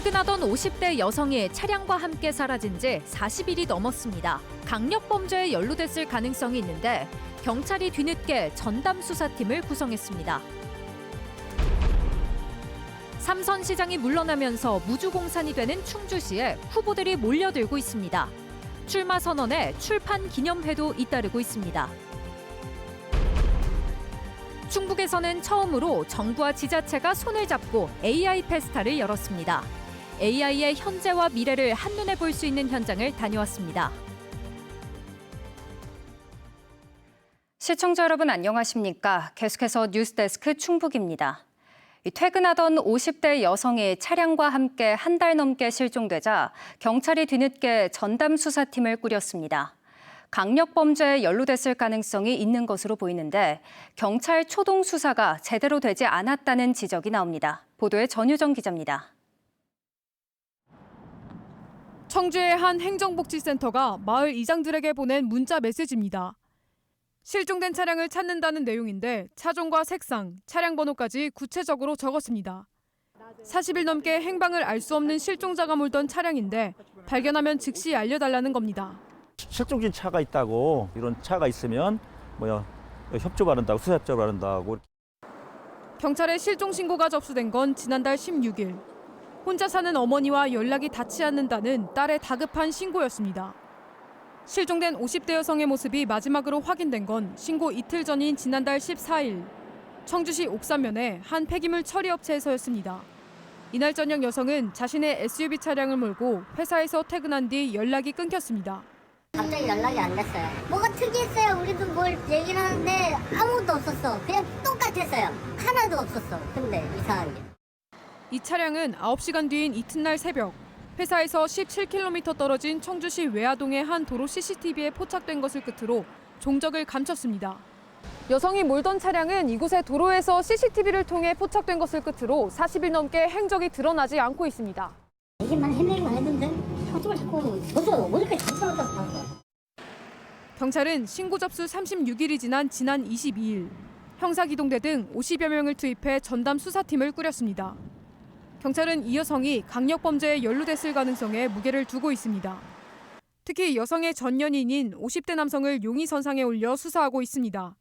퇴근하던 50대 여성이 차량과 함께 사라진 지 40일이 넘었습니다. 강력 범죄에 연루됐을 가능성이 있는데 경찰이 뒤늦게 전담 수사팀을 구성했습니다. 삼선 시장이 물러나면서 무주공산이 되는 충주시에 후보들이 몰려들고 있습니다. 출마 선언에 출판 기념회도 잇따르고 있습니다. 충북에서는 처음으로 정부와 지자체가 손을 잡고 AI 페스타를 열었습니다. AI의 현재와 미래를 한눈에 볼 수 있는 현장을 다녀왔습니다. 시청자 여러분 안녕하십니까? 계속해서 뉴스데스크 충북입니다. 퇴근하던 50대 여성이 차량과 함께 한 달 넘게 실종되자 경찰이 뒤늦게 전담 수사팀을 꾸렸습니다. 강력 범죄에 연루됐을 가능성이 있는 것으로 보이는데 경찰 초동 수사가 제대로 되지 않았다는 지적이 나옵니다. 보도에 전유정 기자입니다. 청주의 한 행정복지센터가 마을 이장들에게 보낸 문자 메시지입니다. 실종된 차량을 찾는다는 내용인데 차종과 색상, 차량 번호까지 구체적으로 적었습니다. 40일 넘게 행방을 알 수 없는 실종자가 몰던 차량인데 발견하면 즉시 알려달라는 겁니다. 실종된 차가 있다고, 이런 차가 있으면 협조 바란다고, 수사 협조 바란다고. 경찰에 실종 신고가 접수된 건 지난달 16일. 혼자 사는 어머니와 연락이 닿지 않는다는 딸의 다급한 신고였습니다. 실종된 50대 여성의 모습이 마지막으로 확인된 건 신고 이틀 전인 지난달 14일. 청주시 옥산면의 한 폐기물 처리 업체에서였습니다. 이날 저녁 여성은 자신의 SUV 차량을 몰고 회사에서 퇴근한 뒤 연락이 끊겼습니다. 갑자기 연락이 안 됐어요. 뭐가 특이했어요. 우리도 뭘 얘기를 하는데 아무것도 없었어. 그냥 똑같았어요. 하나도 없었어. 근데 이상한 게. 이 차량은 9시간 뒤인 이튿날 새벽 회사에서 17km 떨어진 청주시 외화동의 한 도로 CCTV에 포착된 것을 끝으로 종적을 감췄습니다. 여성이 몰던 차량은 이곳의 도로에서 CCTV를 통해 포착된 것을 끝으로 40일 넘게 행적이 드러나지 않고 있습니다. 이제만 헤매기만 했는데 저쪽을 자꾸 저쪽 어디까지 잡혀놨다고 봤어. 경찰은 신고 접수 36일이 지난 22일 형사기동대 등 50여 명을 투입해 전담 수사팀을 꾸렸습니다. 경찰은 이 여성이 강력범죄에 연루됐을 가능성에 무게를 두고 있습니다. 특히 여성의 전 연인인 50대 남성을 용의선상에 올려 수사하고 있습니다.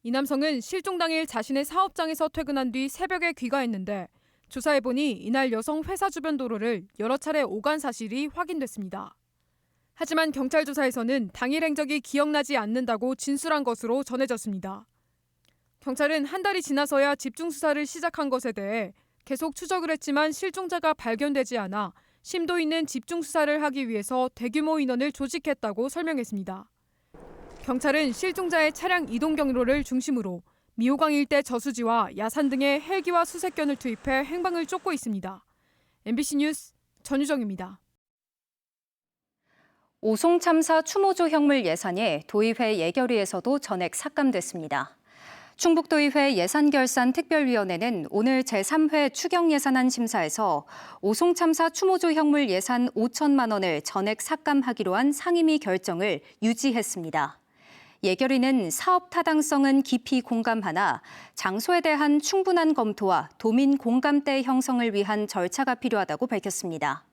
이 남성은 실종 당일 자신의 사업장에서 퇴근한 뒤 새벽에 귀가했는데 조사해보니 이날 여성 회사 주변 도로를 여러 차례 오간 사실이 확인됐습니다. 하지만 경찰 조사에서는 당일 행적이 기억나지 않는다고 진술한 것으로 전해졌습니다. 경찰은 한 달이 지나서야 집중 수사를 시작한 것에 대해 계속 추적을 했지만 실종자가 발견되지 않아 심도 있는 집중 수사를 하기 위해서 대규모 인원을 조직했다고 설명했습니다. 경찰은 실종자의 차량 이동 경로를 중심으로 미호강 일대 저수지와 야산 등의 헬기와 수색견을 투입해 행방을 쫓고 있습니다. MBC 뉴스 전유정입니다. 오송 참사 추모조 형물 예산이 도의회 예결위에서도 전액 삭감됐습니다. 충북도의회 예산결산특별위원회는 오늘 제3회 추경예산안 심사에서 오송 참사 추모조 형물 예산 5천만 원을 전액 삭감하기로 한 상임위 결정을 유지했습니다. 예결위는 사업 타당성은 깊이 공감하나 장소에 대한 충분한 검토와 도민 공감대 형성을 위한 절차가 필요하다고 밝혔습니다.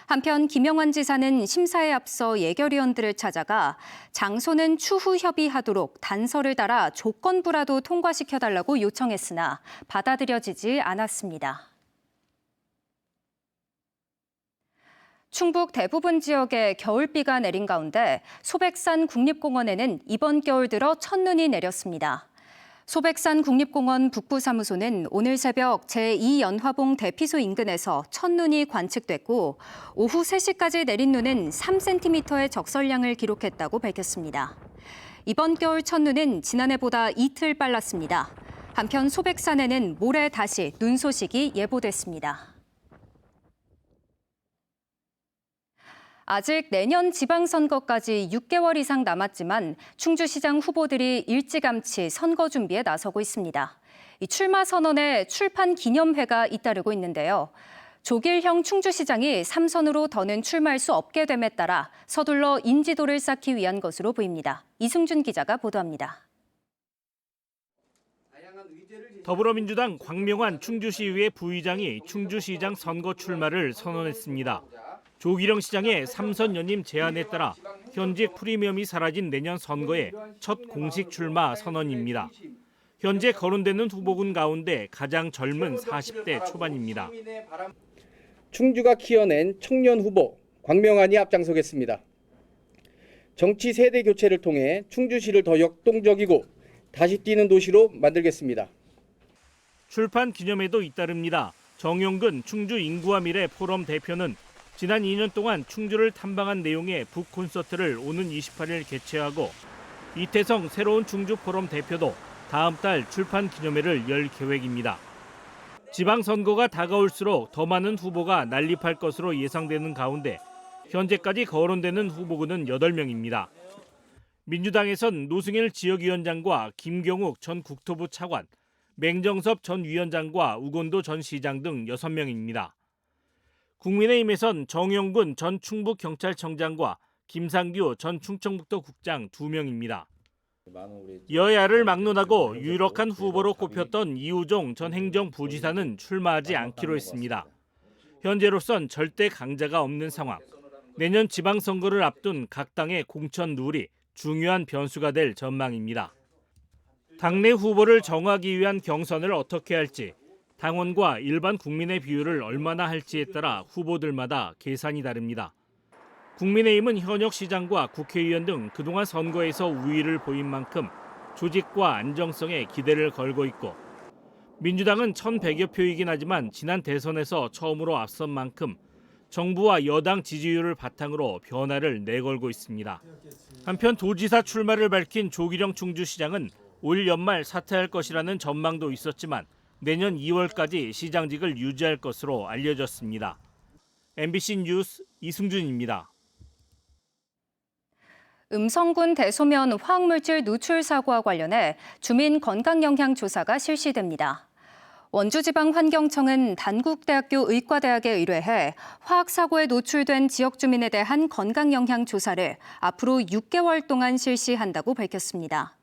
한편 김영환 지사는 심사에 앞서 예결위원들을 찾아가 장소는 추후 협의하도록 단서를 달아 조건부라도 통과시켜달라고 요청했으나 받아들여지지 않았습니다. 충북 대부분 지역에 겨울비가 내린 가운데 소백산 국립공원에는 이번 겨울 들어 첫눈이 내렸습니다. 소백산 국립공원 북부사무소는 오늘 새벽 제2연화봉 대피소 인근에서 첫눈이 관측됐고 오후 3시까지 내린 눈은 3cm의 적설량을 기록했다고 밝혔습니다. 이번 겨울 첫눈은 지난해보다 이틀 빨랐습니다. 한편 소백산에는 모레 다시 눈 소식이 예보됐습니다. 아직 내년 지방선거까지 6개월 이상 남았지만 충주시장 후보들이 일찌감치 선거 준비에 나서고 있습니다. 이 출마 선언에 출판 기념회가 잇따르고 있는데요. 조길형 충주시장이 3선으로 더는 출마할 수 없게 됨에 따라 서둘러 인지도를 쌓기 위한 것으로 보입니다. 이승준 기자가 보도합니다. 더불어민주당 광명환 충주시의회 부의장이 충주시장 선거 출마를 선언했습니다. 조기령 시장의 3선 연임 제안에 따라 현직 프리미엄이 사라진 내년 선거에 첫 공식 출마 선언입니다. 현재 거론되는 후보군 가운데 가장 젊은 40대 초반입니다. 충주가 키워낸 청년 후보 광명환이 앞장서겠습니다. 정치 세대 교체를 통해 충주시를 더 역동적이고 다시 뛰는 도시로 만들겠습니다. 출판 기념회도 잇따릅니다. 정용근 충주 인구와 미래 포럼 대표는 지난 2년 동안 충주를 탐방한 내용의 북 콘서트를 오는 28일 개최하고 이태성 새로운 충주 포럼 대표도 다음 달 출판 기념회를 열 계획입니다. 지방선거가 다가올수록 더 많은 후보가 난립할 것으로 예상되는 가운데 현재까지 거론되는 후보군은 8명입니다. 민주당에선 노승일 지역위원장과 김경욱 전 국토부 차관, 맹정섭 전 위원장과 우건도 전 시장 등 6명입니다. 국민의힘에선 정영군 전 충북경찰청장과 김상규 전 충청북도 국장 2명입니다. 여야를 막론하고 유력한 후보로 꼽혔던 이우종 전 행정부지사는 출마하지 않기로 했습니다. 현재로선 절대 강자가 없는 상황. 내년 지방선거를 앞둔 각 당의 공천 룰이 중요한 변수가 될 전망입니다. 당내 후보를 정하기 위한 경선을 어떻게 할지, 당원과 일반 국민의 비율을 얼마나 할지에 따라 후보들마다 계산이 다릅니다. 국민의힘은 현역 시장과 국회의원 등 그동안 선거에서 우위를 보인 만큼 조직과 안정성에 기대를 걸고 있고, 민주당은 1,100여 표이긴 하지만 지난 대선에서 처음으로 앞선 만큼 정부와 여당 지지율을 바탕으로 변화를 내걸고 있습니다. 한편 도지사 출마를 밝힌 조기령 충주시장은 올 연말 사퇴할 것이라는 전망도 있었지만 내년 2월까지 시장직을 유지할 것으로 알려졌습니다. MBC 뉴스 이승준입니다. 음성군 대소면 화학물질 누출 사고와 관련해 주민 건강영향조사가 실시됩니다. 원주지방환경청은 단국대학교 의과대학에 의뢰해 화학사고에 노출된 지역 주민에 대한 건강영향조사를 앞으로 6개월 동안 실시한다고 밝혔습니다.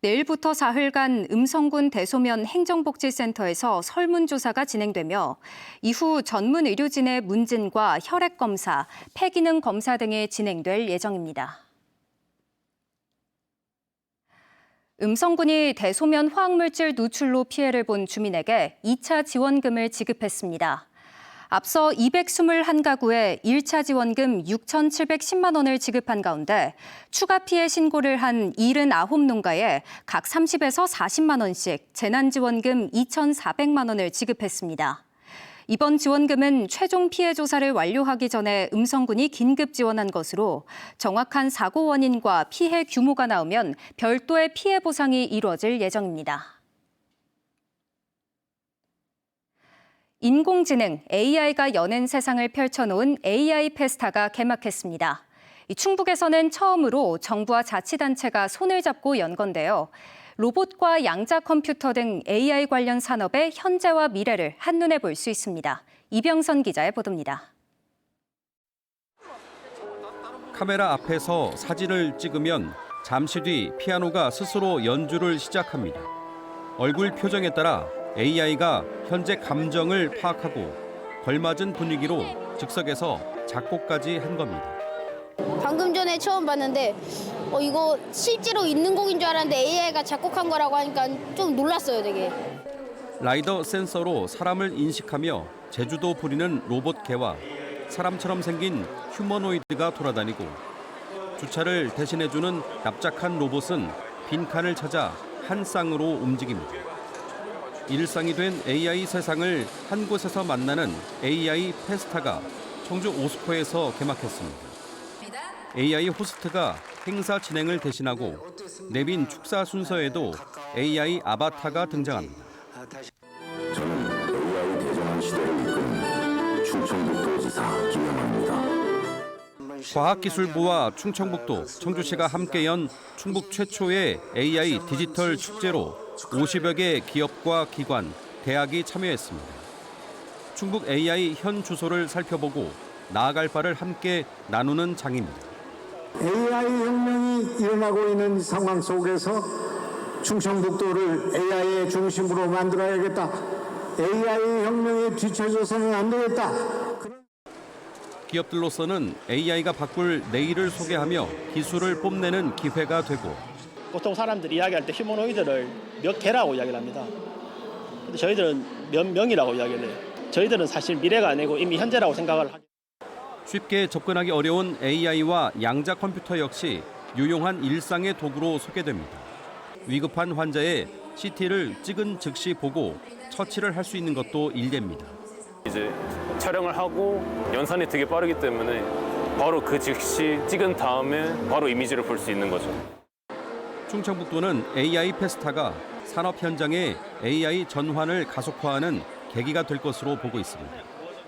내일부터 사흘간 음성군 대소면 행정복지센터에서 설문조사가 진행되며 이후 전문 의료진의 문진과 혈액검사, 폐기능 검사 등이 진행될 예정입니다. 음성군이 대소면 화학물질 누출로 피해를 본 주민에게 2차 지원금을 지급했습니다. 앞서 221가구에 1차 지원금 6,710만 원을 지급한 가운데 추가 피해 신고를 한 79농가에 각 30에서 40만 원씩 재난지원금 2,400만 원을 지급했습니다. 이번 지원금은 최종 피해 조사를 완료하기 전에 음성군이 긴급 지원한 것으로 정확한 사고 원인과 피해 규모가 나오면 별도의 피해 보상이 이루어질 예정입니다. 인공지능, AI가 여는 세상을 펼쳐놓은 AI 페스타가 개막했습니다. 충북에서는 처음으로 정부와 자치단체가 손을 잡고 연 건데요. 로봇과 양자 컴퓨터 등 AI 관련 산업의 현재와 미래를 한눈에 볼 수 있습니다. 이병선 기자의 보도입니다. 카메라 앞에서 사진을 찍으면 잠시 뒤 피아노가 스스로 연주를 시작합니다. 얼굴 표정에 따라 AI가 현재 감정을 파악하고 걸맞은 분위기로 즉석에서 작곡까지 한 겁니다. 방금 전에 처음 봤는데 이거 실제로 있는 곡인 줄 알았는데 AI가 작곡한 거라고 하니까 좀 놀랐어요, 되게. 라이더 센서로 사람을 인식하며 제주도 부리는 로봇 개와 사람처럼 생긴 휴머노이드가 돌아다니고 주차를 대신해주는 납작한 로봇은 빈칸을 찾아 한 쌍으로 움직입니다. 일상이 된 AI 세상을 한 곳에서 만나는 AI 페스타가 청주 오스코에서 개막했습니다. AI 호스트가 행사 진행을 대신하고 내빈 축사 순서에도 AI 아바타가 등장합니다. 저는 AI 대전환 시대를 이끄는 충청북도지사 김영환입니다. 과학기술부와 충청북도, 청주시가 함께 연 충북 최초의 AI 디지털 축제로 50여 개 기업과 기관, 대학이 참여했습니다. 충북 AI 현 주소를 살펴보고 나아갈 바를 함께 나누는 장입니다. AI 혁명이 일어나고 있는 상황 속에서 충청북도를 AI의 중심으로 만들어야겠다. AI 혁명에 뒤처져서는 안 되겠다. 기업들로서는 AI가 바꿀 내일을 소개하며 기술을 뽐내는 기회가 되고 보통 사람들이 이야기할 때 휴머노이드를 몇 개라고 이야기를 합니다. 근데 저희들은 몇 명이라고 이야기를 해요. 저희들은 사실 미래가 아니고 이미 현재라고 생각을 하죠. 쉽게 접근하기 어려운 AI와 양자 컴퓨터 역시 유용한 일상의 도구로 소개됩니다. 위급한 환자의 CT를 찍은 즉시 보고 처치를 할 수 있는 것도 일례입니다. 이제 촬영을 하고 연산이 되게 빠르기 때문에 바로 그 즉시 찍은 다음에 바로 이미지를 볼 수 있는 거죠. 충청북도는 AI 페스타가 산업 현장에 AI 전환을 가속화하는 계기가 될 것으로 보고 있습니다.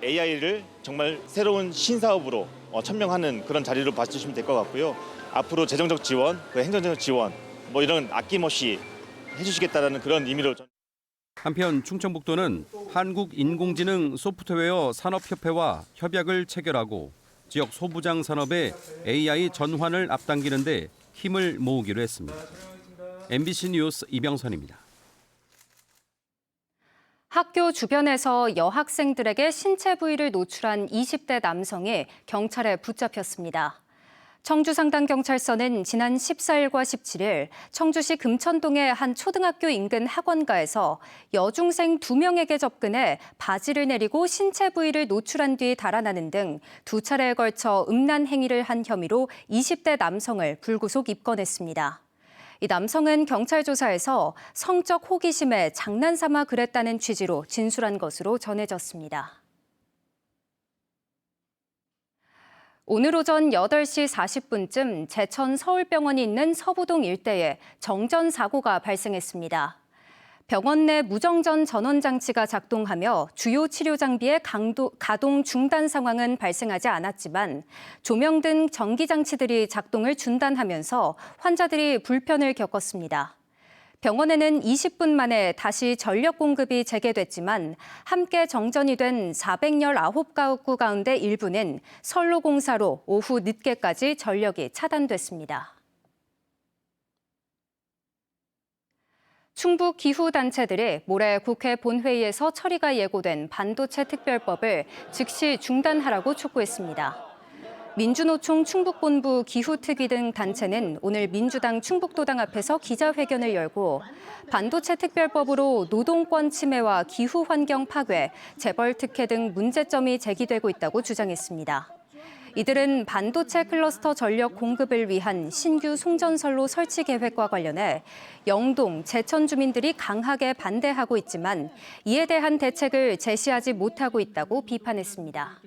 AI를 정말 새로운 신사업으로 천명하는 그런 자리로 봐주시면 될 것 같고요. 앞으로 재정적 지원, 행정적 지원 뭐 이런 아낌없이 해주시겠다라는 그런 의미로. 한편 충청북도는 한국인공지능 소프트웨어 산업협회와 협약을 체결하고 지역 소부장 산업의 AI 전환을 앞당기는 데 힘을 모으기로 했습니다. MBC 뉴스 이병선입니다. 학교 주변에서 여학생들에게 신체 부위를 노출한 20대 남성이 경찰에 붙잡혔습니다. 청주상당경찰서는 지난 14일과 17일 청주시 금천동의 한 초등학교 인근 학원가에서 여중생 2명에게 접근해 바지를 내리고 신체 부위를 노출한 뒤 달아나는 등 2차례에 걸쳐 음란 행위를 한 혐의로 20대 남성을 불구속 입건했습니다. 이 남성은 경찰 조사에서 성적 호기심에 장난삼아 그랬다는 취지로 진술한 것으로 전해졌습니다. 오늘 오전 8시 40분쯤 제천 서울병원이 있는 서부동 일대에 정전 사고가 발생했습니다. 병원 내 무정전 전원 장치가 작동하며 주요 치료 장비의 가동 중단 상황은 발생하지 않았지만 조명 등 전기 장치들이 작동을 중단하면서 환자들이 불편을 겪었습니다. 병원에는 20분 만에 다시 전력 공급이 재개됐지만 함께 정전이 된 419가구 가운데 일부는 선로 공사로 오후 늦게까지 전력이 차단됐습니다. 충북 기후단체들이 모레 국회 본회의에서 처리가 예고된 반도체 특별법을 즉시 중단하라고 촉구했습니다. 민주노총 충북본부 기후특위 등 단체는 오늘 민주당 충북도당 앞에서 기자회견을 열고 반도체 특별법으로 노동권 침해와 기후환경 파괴, 재벌 특혜 등 문제점이 제기되고 있다고 주장했습니다. 이들은 반도체 클러스터 전력 공급을 위한 신규 송전선로 설치 계획과 관련해 영동, 제천 주민들이 강하게 반대하고 있지만 이에 대한 대책을 제시하지 못하고 있다고 비판했습니다.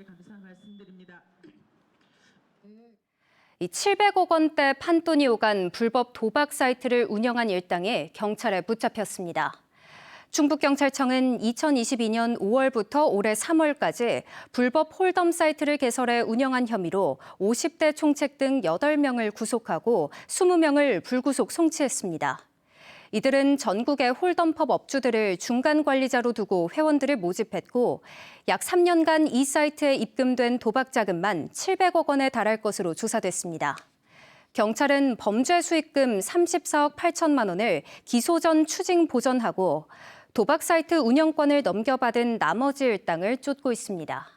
이 700억 원대 판돈이 오간 불법 도박 사이트를 운영한 일당이 경찰에 붙잡혔습니다. 충북경찰청은 2022년 5월부터 올해 3월까지 불법 홀덤 사이트를 개설해 운영한 혐의로 50대 총책 등 8명을 구속하고 20명을 불구속 송치했습니다. 이들은 전국의 홀덤펍 업주들을 중간 관리자로 두고 회원들을 모집했고 약 3년간 이 사이트에 입금된 도박 자금만 700억 원에 달할 것으로 조사됐습니다. 경찰은 범죄 수익금 34억 8천만 원을 기소 전 추징 보전하고 도박 사이트 운영권을 넘겨받은 나머지 일당을 쫓고 있습니다.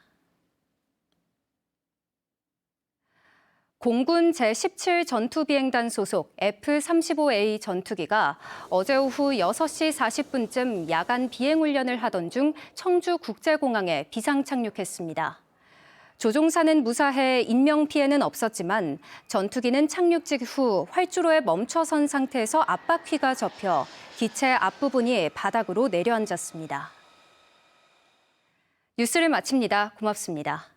공군 제17 전투비행단 소속 F-35A 전투기가 어제 오후 6시 40분쯤 야간 비행훈련을 하던 중 청주국제공항에 비상 착륙했습니다. 조종사는 무사해 인명피해는 없었지만 전투기는 착륙 직후 활주로에 멈춰선 상태에서 압박휘가 접혀 기체 앞부분이 바닥으로 내려앉았습니다. 뉴스를 마칩니다. 고맙습니다.